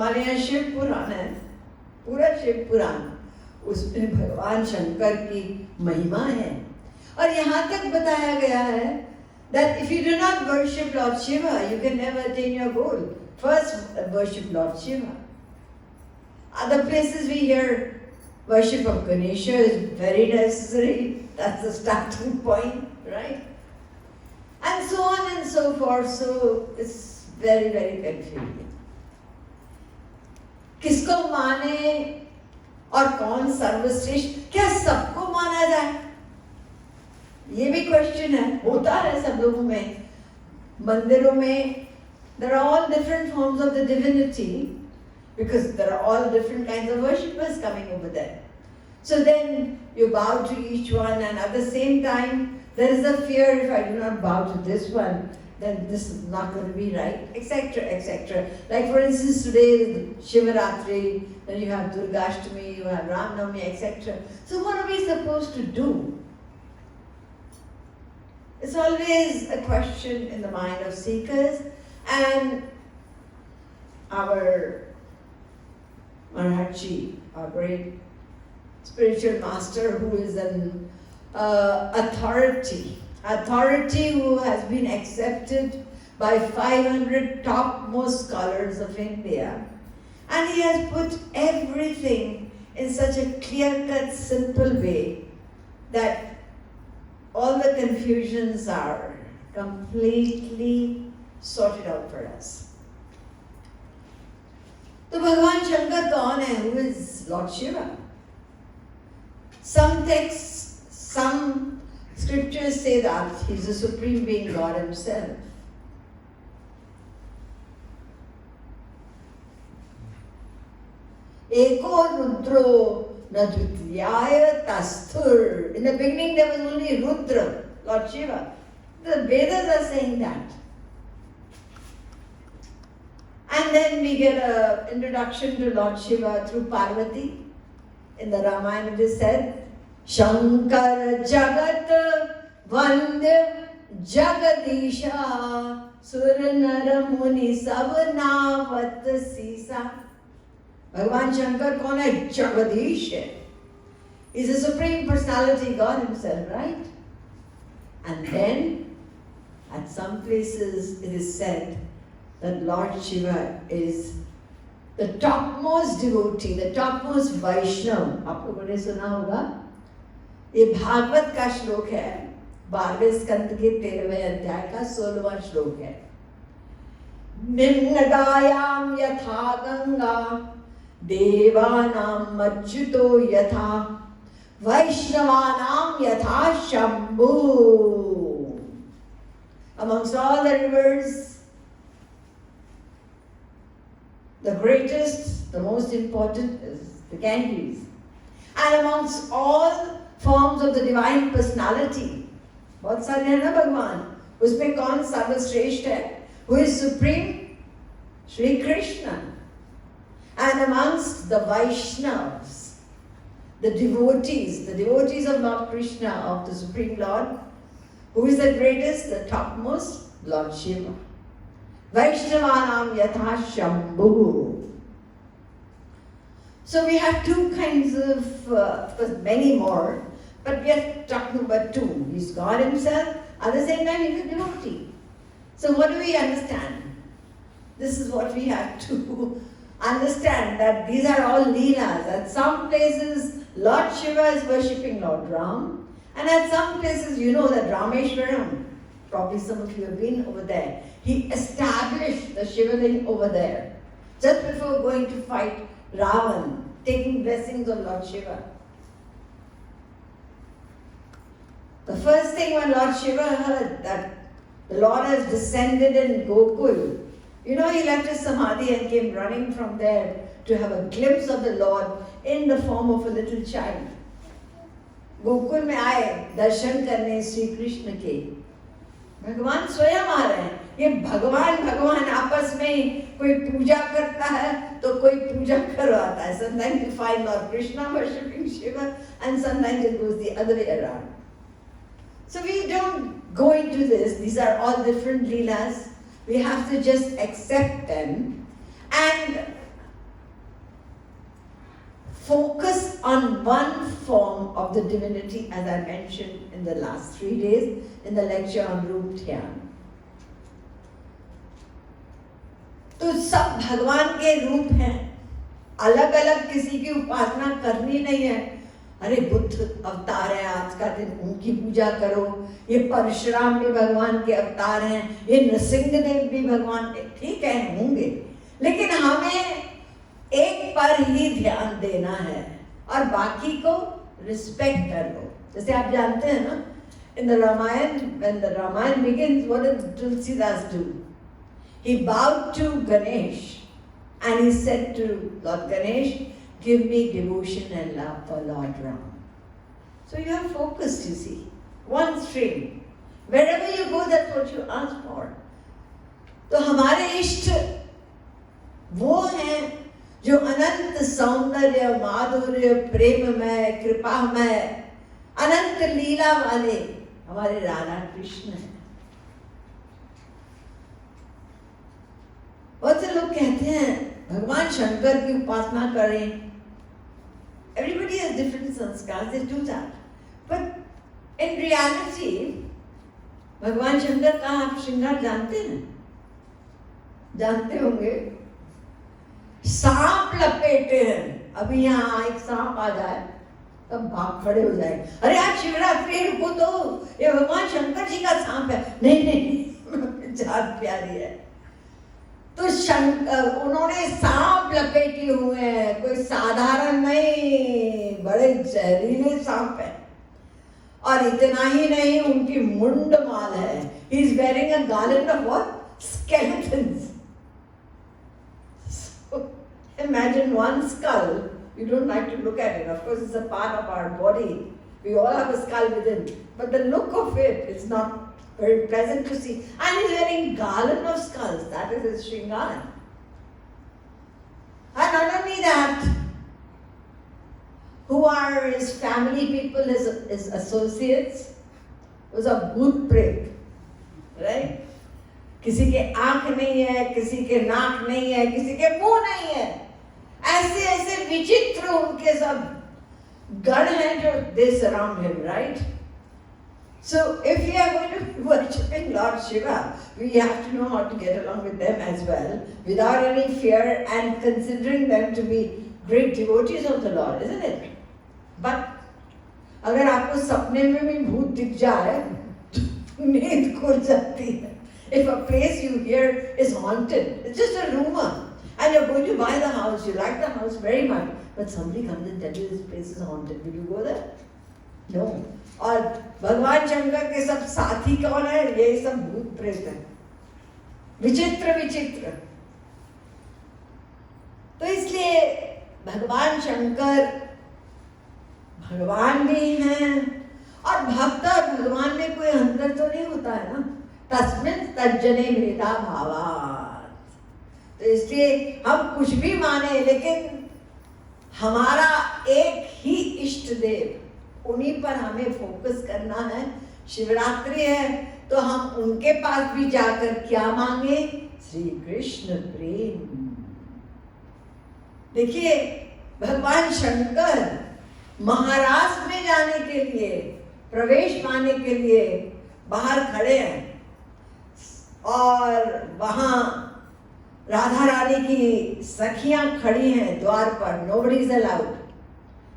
हमारे यहाँ शिव पुराण है, पूरा शिव पुराण, उसमें भगवान शंकर की महिमा है। और यहाँ तक बताया गया है that if you do not worship Lord Shiva, you can never attain your goal. First, worship Lord Shiva. Other places we hear worship of Ganesha is very necessary. That's the starting point, right? And so on and so forth. So it's very, very confusing. किसको माने और कौन सर्वश्रेष्ठ, क्या सबको माना जाए, ये भी क्वेश्चन है, होता है सब लोगों में। मंदिरों में there are all different forms of the divinity because there are all different kinds of worshippers coming over there. So then you bow to each one, and at the same time there is a fear, if I do not bow to this one, then this is not going to be right, etc., etc. Like for instance, today is Shivaratri, then you have Durgashtami, you have Ramnavami, etc. So what are we supposed to do? It's always a question in the mind of seekers, and our Maharaji, our great spiritual master, who is an authority who has been accepted by 500 topmost scholars of India. And he has put everything in such a clear-cut, simple way that all the confusions are completely sorted out for us. तो भगवान शंकर कौन है? Who is Lord Shiva? Some texts, some scriptures say that he's the supreme being, God himself. Eko Rudro Nadvityaya Tasthur. In the beginning there was only Rudra, Lord Shiva. The Vedas are saying that. And then we get an introduction to Lord Shiva through Parvati. In the Ramayana it is said, Shankar Jagat Vandya Jagadisha Suranara Muni Savanavat Sisa. Bhagavan Shankar कौन है? Jagadish है. He's the supreme personality, God himself, right? And then at some places it is said that Lord Shiva is the topmost devotee, the topmost Vaishnav. आप लोगों ने सुना होगा, ये भागवत का श्लोक है, 12वें स्कंद के 13वें अध्याय का 16वां श्लोक है। निम्नगायाम यथा गंगा देवानां मज्जुतो यथा वैष्णवानां यथा Shambhu. Amongst all the rivers, the greatest, the most important is the Ganges. And amongst all forms of the divine personality, बहुत सारे हैं ना भगवान, उसमें कौन सर्वश्रेष्ठ है? Who is supreme? Shri Krishna. And amongst the Vaishnavas, the devotees of Lord Krishna, of the Supreme Lord, who is the greatest, the topmost? Lord Shiva. Vaishnavanam yatha Shambhu. So we have two kinds of course many more, but we are talking about two. He's God himself, at the same time he's a devotee. So what do we understand? This is what we have to understand, that these are all leelas. At some places Lord Shiva is worshipping Lord Ram, and at some places you know that Rameshwaram, probably some of you have been over there, he established the Shivaling over there just before going to fight Ravan, taking blessings of Lord Shiva. The first thing when Lord Shiva heard that the Lord has descended in Gokul, you know, he left his samadhi and came running from there to have a glimpse of the Lord in the form of a little child. Gokul में आए दर्शन करने श्री कृष्ण के, भगवान स्वयं आ रहे हैं। ये भगवान आपस में कोई पूजा करता है तो कोई पूजा करवाता है. Sometimes you find Lord Krishna worshipping Shiva and sometimes it goes the other way around. So we don't go into this. These are all different leelas. We have to just accept them. And focus on one form of the divinity, as I mentioned in the last 3 days in the lecture on रूप ध्यान। तो सब भगवान के रूप हैं, अलग अलग किसी की उपासना करनी नहीं है। अरे बुद्ध अवतार है, आज का दिन उनकी पूजा करो, ये परशुराम भी भगवान के अवतार हैं, ये नृसिंहदेव भी भगवान के, ठीक है होंगे, लेकिन हमें एक पर ही ध्यान देना है और बाकी को रिस्पेक्ट कर लो। जैसे आप जानते हैं ना, in the Ramayana, when the Ramayana begins, what did Tulsidas do? He bowed to Ganesh and he said to Lord Ganesh, give me devotion and love for Lord Ram. So you are focused, you see, one stream. Wherever you go, that's what you ask for. तो हमारे इष्ट वो हैं जो अनंत सौंदर्य, माधुर्य, प्रेममय, कृपामय, अनंत लीला वाले हमारे राधा कृष्ण हैं। बहुत से लोग कहते हैं भगवान शंकर की उपासना करें। Everybody has different sanskars, they do that. But in reality, भगवान शंकर का आप श्रृंगार जानते हैं? जानते होंगे, सांप लपेटे हैं। अभी यहाँ एक सांप आ जाए तब भाग खड़े हो जाए, अरे आज शिवरात्रि, रुको तो, ये भगवान शंकर जी का सांप है। नहीं नहीं, जान प्यारी है। तो शंकर, उन्होंने सांप लपेटे हुए हैं, कोई साधारण नहीं, बड़े जहरीले सांप है। और इतना ही नहीं, उनकी मुंड माल है। He is wearing a garland of what? Skeletons. So, imagine one skull. You don't like to look at it. Of course, it's a part of our body. We all have a skull within. But the look of it is not very pleasant to see. And he's wearing garland of skulls. That is his shringar. And not only that, who are his family people, his associates, was a bhoot pret, right? किसी के आंख नहीं है, किसी के नाक नहीं है, किसी के मुंह नहीं है, ऐसे ऐसे विचित्र उनके सब गण हैं जो they surround him, right? So if we are going to be worshiping Lord Shiva, we have to know how to get along with them as well, without any fear and considering them to be great devotees of the Lord, isn't it? But अगर आपको सपने में भी भूत दिख जाए तो नींद खुल जाती है। If a place you hear is haunted, it's just a rumor, and you're going to buy the house, you like the house very much, but somebody comes and tells you this place is haunted, will you go there? No. और भगवान शंकर के सब साथी कौन है? ये सब भूत प्रेत हैं, विचित्र विचित्र। तो इसलिए भगवान शंकर भगवान भी हैं, और भक्त और भगवान में कोई अंतर तो नहीं होता है ना। तस्मिन् तज्जने भेदा भावात्। तो इसलिए हम कुछ भी माने, लेकिन हमारा एक ही इष्ट देव, उन्हीं पर हमें फोकस करना है। शिवरात्रि है तो हम उनके पास भी जाकर क्या मांगे? श्री कृष्ण प्रेम। देखिए, भगवान शंकर महाराष्ट्र में जाने के लिए, प्रवेश पाने के लिए बाहर खड़े हैं, और वहां राधा रानी की सखियां खड़ी हैं द्वार पर, नोबडी इज अलाउड।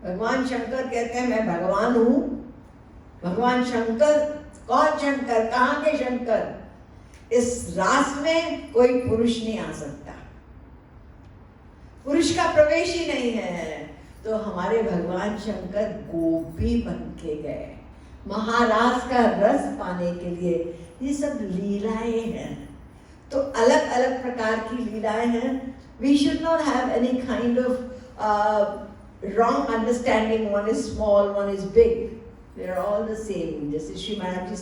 भगवान शंकर कहते हैं मैं भगवान हूं। भगवान शंकर, कौन शंकर, कहां के शंकर? इस रास में कोई पुरुष नहीं आ सकता, पुरुष का प्रवेश ही नहीं है। तो हमारे भगवान शंकर गोपी बन के गए महाराज का रस पाने के लिए। ये सब लीलाएं हैं, तो अलग अलग प्रकार की लीलाएं हैं। We should not have any kind of wrong understanding. One is small, one is big. They are all the same. जैसे श्री महाराज जी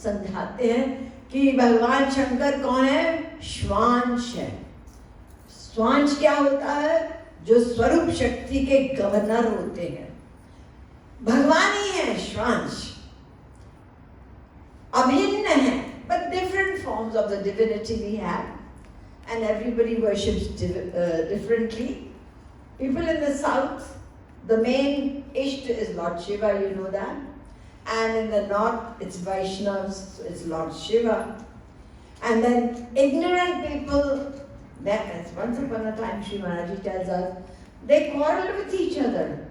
समझाते हैं कि भगवान शंकर कौन है? स्वांश है। स्वांश क्या होता है? जो स्वरूप शक्ति के गवर्नर होते हैं, भगवान ही है स्वांश। अभिन्न है, but different forms of the divinity we have, and everybody worships differently. People in the south The main Ishta is Lord Shiva, you know that. And in the north, it's Vaishnavas, so it's Lord Shiva. And then ignorant people, that once upon a time, Sri Maharaji tells us, they quarreled with each other.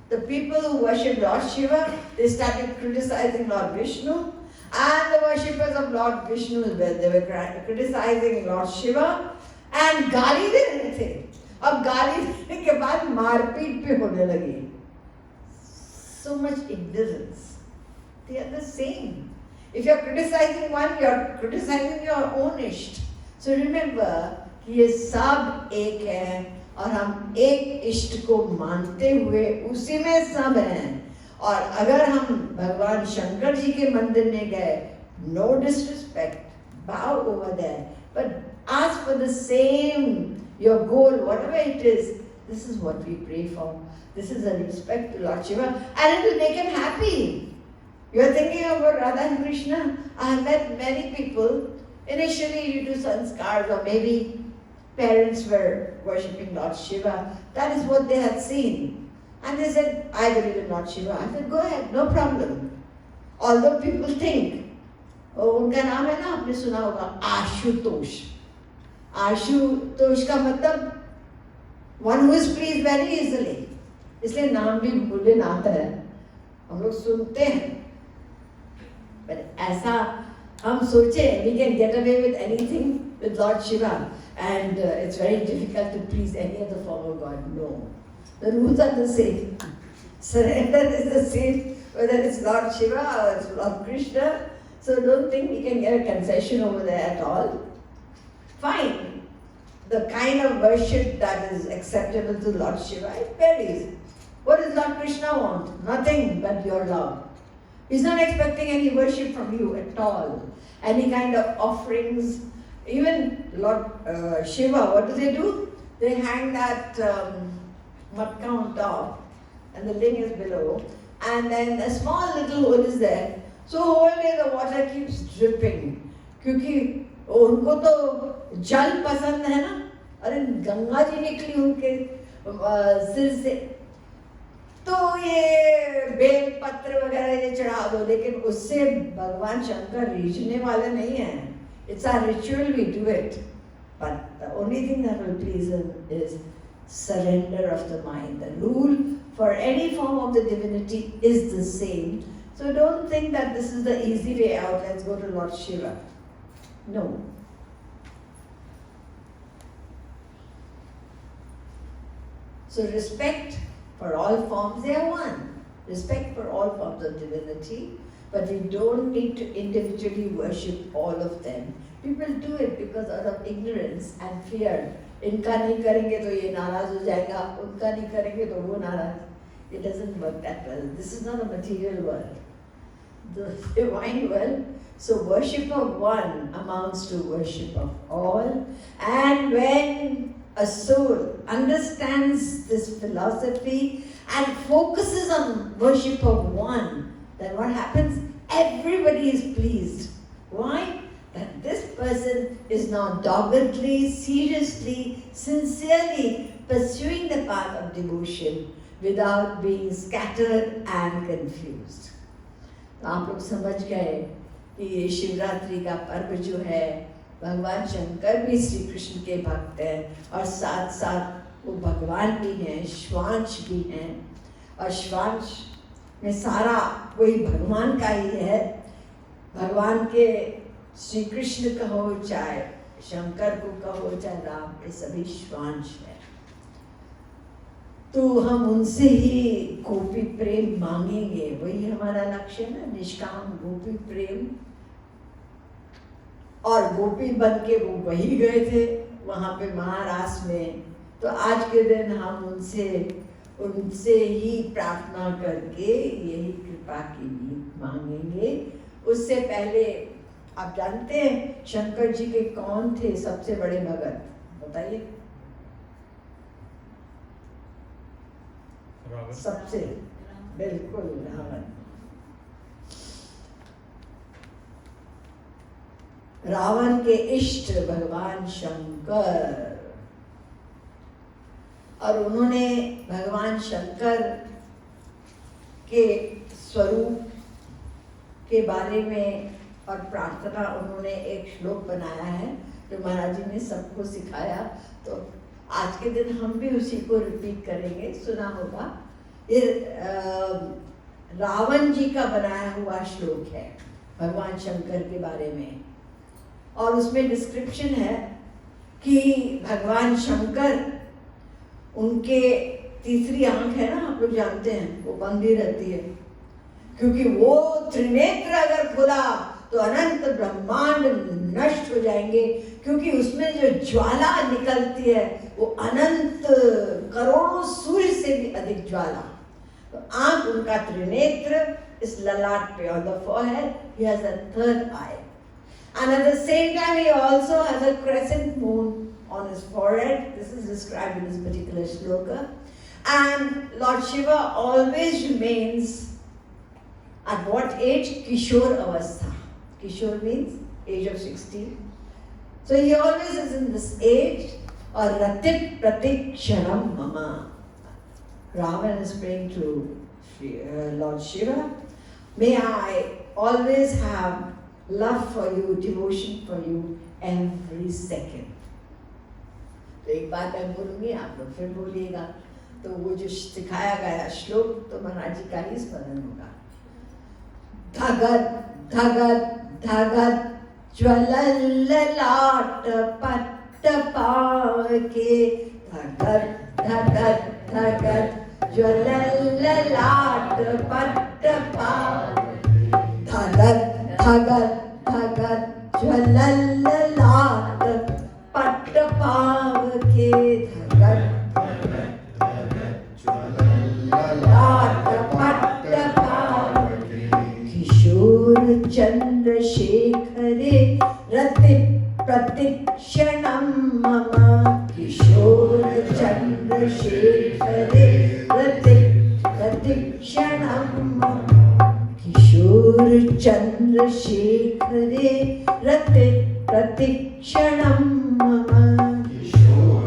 The people who worship Lord Shiva, they started criticizing Lord Vishnu. And the worshippers of Lord Vishnu, they were criticizing Lord Shiva. And गाली दे रहे थे. अब गाली देने के बाद मारपीट पे होने लगी. So much ignorance. They are the same. If you are criticizing one, you are criticizing your own इष्ट. So remember, ये सब एक है और हम एक इष्ट को मानते हुए उसी में सब हैं. और अगर हम भगवान शंकर जी के मंदिर में गए, no disrespect, bow over there, but ask for the same, your goal, whatever it is. This is what we pray for. This is a respect to Lord Shiva, and it will make him happy. You are thinking about Radha and Krishna. I have met many people, initially due to sanskars, or maybe parents were worshipping Lord Shiva. That is what they had seen. And they said, I believe in Lord Shiva. I said, go ahead, no problem. Although people think, oh, उनका नाम है ना, आपने सुना होगा, आशुतोष. आशुतोष का मतलब one who is pleased very easily. इसलिए नाम भी भूलने आता है. हम लोग सुनते हैं. But ऐसा हम सोचे, we can get away with anything with Lord Shiva, and it's very difficult to please any other form of God. No. The rules are the same. Surrender is the same, whether it's Lord Shiva or it's Lord Krishna. So don't think we can get a concession over there at all. Fine. The kind of worship that is acceptable to Lord Shiva, it varies. What does Lord Krishna want? Nothing but your love. He's not expecting any worship from you at all. Any kind of offerings. Even Lord Shiva, what do? They hang that matka on top and the ling is below, and then a small little hole is there. So whole day the water keeps dripping. क्योंकि उनको तो जल पसंद है ना. अरे गंगा जी निकली उनके सिर से, तो ये बेल पत्र वगैरह ये चढ़ा दो, लेकिन उससे भगवान शंकर रीझने वाले नहीं हैं. It's our ritual, we do it. But the only thing that will please him is surrender of the mind. The rule for any form of the divinity is the same. So don't think that this is the easy way out, let's go to Lord Shiva. No. So respect for all forms, they are one. Respect for all forms of divinity, but we don't need to individually worship all of them. People do it because out of ignorance and fear. इनका नहीं करेंगे तो ये नाराज हो जाएगा, उनका नहीं करेंगे तो वो नाराज. It doesn't work that well. This is not a material world. The divine world. So worship of one amounts to worship of all. And when a soul understands this philosophy and focuses on worship of one, then what happens? Everybody is pleased. Why? That this person is now doggedly, seriously, sincerely pursuing the path of devotion without being scattered and confused. तो आप लोग समझ गए कि ये शिवरात्रि का पर्व जो है, भगवान शंकर भी श्री कृष्ण के भक्त हैं और साथ साथ वो भगवान भी हैं, श्वांश भी हैं, और श्वांश में सारा वही भगवान का ही है. भगवान के श्री कृष्ण कहो चाहे शंकर को कहो चाहे राम, ये सभी श्वांश है. तो हम उनसे ही गोपी प्रेम मांगेंगे, वही हमारा लक्ष्य है ना, निष्काम गोपी प्रेम. और गोपी बन के वो वही गए थे वहाँ पे महाराष्ट्र में. तो आज के दिन हम उनसे ही प्रार्थना करके यही कृपा की भीख मांगेंगे. उससे पहले आप जानते हैं शंकर जी के कौन थे सबसे बड़े भगत? बताइए. सबसे बिल्कुल रावण. रावण के इष्ट भगवान शंकर. और उन्होंने भगवान शंकर के स्वरूप के बारे में और प्रार्थना, उन्होंने एक श्लोक बनाया है जो महाराज जी ने सबको सिखाया। तो आज के दिन हम भी उसी को रिपीट करेंगे, सुना होगा। ये रावण जी का बनाया हुआ श्लोक है भगवान शंकर के बारे में, और उसमें डिस्क्रिप्शन है कि भगवान शंकर, उनके तीसरी आंख है ना, आप लोग जानते हैं, वो बंदी रहती है, क्योंकि वो त्रिनेत्र अगर खुला तो अनंत ब्रह्मांड नष्ट हो जाएंगे, क्योंकि उसमें जो ज्वाला निकलती है वो अनंत करोड़ों सूर्य से भी अधिक ज्वाला। तो आंख उनका त्रिनेत्र, इस ललाट पे, on the forehead he has a third eye, and at the same time he also has a crescent moon on his forehead. This is described in this particular shloka. And Lord Shiva always remains at what age? Kishore Avastha. Kishore means age of 16. So he always is in this age. Or Ratit Pratik Kshanam Mama. Ravan is praying to Lord Shiva. May I always have love for you, devotion for you every second. तो एक बात मैं बोलूँगी, आप लोग फिर बोलिएगा। तो वो जो सिखाया गया श्लोक तो महाराज जी का ही स्मरण होगा। धगत धगत धगत ज्वलल्ललाट पट्ट पाके, धगत धगत धगत ज्वलल्ललाट पट्ट पाके, धगत धगत धगत ज्वलल्ललाट पट्ट पाके, धगत किशोर चंद्रशेखरे रति प्रतिक्षणं मम, किशोर चंद्रशेखरे रति प्रतिक्षणं मम, किशोर चंद्रशेखरे रति प्रतिक्षणं मम, किशोर